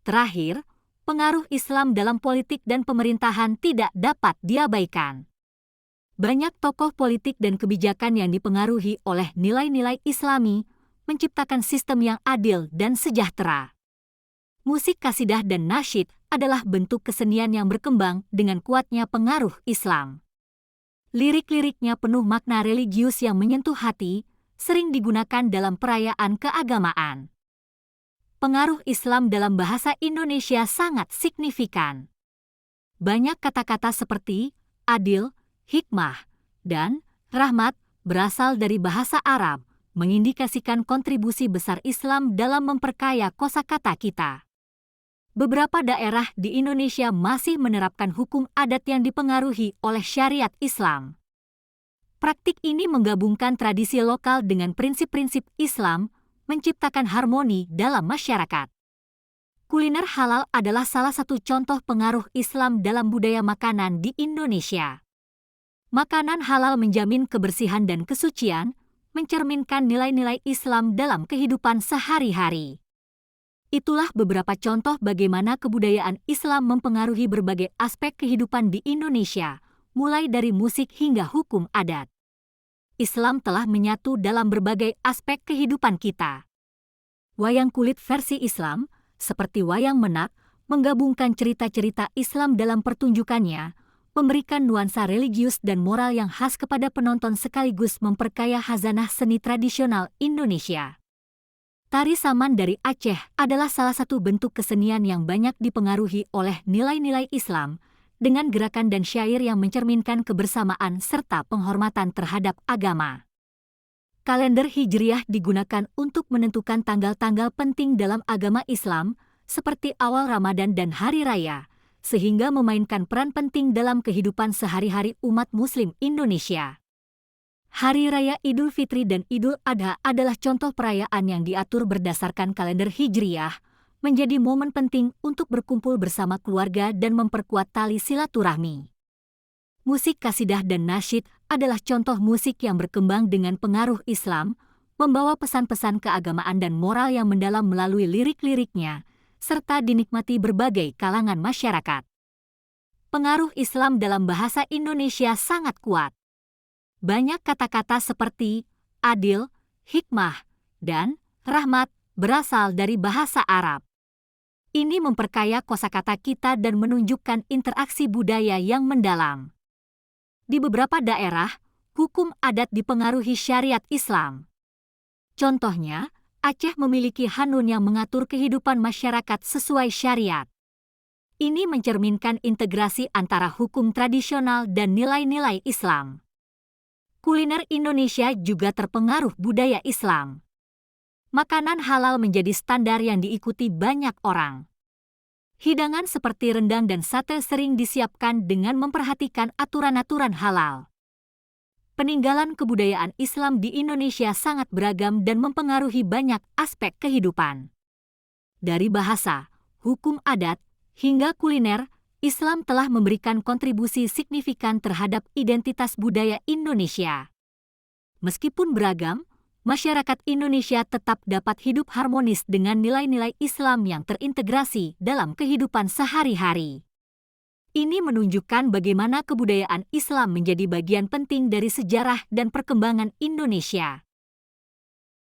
Terakhir, pengaruh Islam dalam politik dan pemerintahan tidak dapat diabaikan. Banyak tokoh politik dan kebijakan yang dipengaruhi oleh nilai-nilai Islami menciptakan sistem yang adil dan sejahtera. Musik kasidah dan nasyid adalah bentuk kesenian yang berkembang dengan kuatnya pengaruh Islam. Lirik-liriknya penuh makna religius yang menyentuh hati, sering digunakan dalam perayaan keagamaan. Pengaruh Islam dalam bahasa Indonesia sangat signifikan. Banyak kata-kata seperti adil, hikmah, dan rahmat berasal dari bahasa Arab, mengindikasikan kontribusi besar Islam dalam memperkaya kosakata kita. Beberapa daerah di Indonesia masih menerapkan hukum adat yang dipengaruhi oleh syariat Islam. Praktik ini menggabungkan tradisi lokal dengan prinsip-prinsip Islam, menciptakan harmoni dalam masyarakat. Kuliner halal adalah salah satu contoh pengaruh Islam dalam budaya makanan di Indonesia. Makanan halal menjamin kebersihan dan kesucian, mencerminkan nilai-nilai Islam dalam kehidupan sehari-hari. Itulah beberapa contoh bagaimana kebudayaan Islam mempengaruhi berbagai aspek kehidupan di Indonesia, mulai dari musik hingga hukum adat. Islam telah menyatu dalam berbagai aspek kehidupan kita. Wayang kulit versi Islam, seperti wayang menak, menggabungkan cerita-cerita Islam dalam pertunjukannya, memberikan nuansa religius dan moral yang khas kepada penonton sekaligus memperkaya khazanah seni tradisional Indonesia. Tari Saman dari Aceh adalah salah satu bentuk kesenian yang banyak dipengaruhi oleh nilai-nilai Islam, dengan gerakan dan syair yang mencerminkan kebersamaan serta penghormatan terhadap agama. Kalender Hijriah digunakan untuk menentukan tanggal-tanggal penting dalam agama Islam, seperti awal Ramadan dan Hari Raya, sehingga memainkan peran penting dalam kehidupan sehari-hari umat Muslim Indonesia. Hari Raya Idul Fitri dan Idul Adha adalah contoh perayaan yang diatur berdasarkan kalender Hijriah, menjadi momen penting untuk berkumpul bersama keluarga dan memperkuat tali silaturahmi. Musik kasidah dan nasyid adalah contoh musik yang berkembang dengan pengaruh Islam, membawa pesan-pesan keagamaan dan moral yang mendalam melalui lirik-liriknya, serta dinikmati berbagai kalangan masyarakat. Pengaruh Islam dalam bahasa Indonesia sangat kuat. Banyak kata-kata seperti adil, hikmah, dan rahmat berasal dari bahasa Arab. Ini memperkaya kosakata kita dan menunjukkan interaksi budaya yang mendalam. Di beberapa daerah, hukum adat dipengaruhi syariat Islam. Contohnya, Aceh memiliki hanun yang mengatur kehidupan masyarakat sesuai syariat. Ini mencerminkan integrasi antara hukum tradisional dan nilai-nilai Islam. Kuliner Indonesia juga terpengaruh budaya Islam. Makanan halal menjadi standar yang diikuti banyak orang. Hidangan seperti rendang dan sate sering disiapkan dengan memperhatikan aturan-aturan halal. Peninggalan kebudayaan Islam di Indonesia sangat beragam dan mempengaruhi banyak aspek kehidupan. Dari bahasa, hukum adat, hingga kuliner, Islam telah memberikan kontribusi signifikan terhadap identitas budaya Indonesia. Meskipun beragam, masyarakat Indonesia tetap dapat hidup harmonis dengan nilai-nilai Islam yang terintegrasi dalam kehidupan sehari-hari. Ini menunjukkan bagaimana kebudayaan Islam menjadi bagian penting dari sejarah dan perkembangan Indonesia.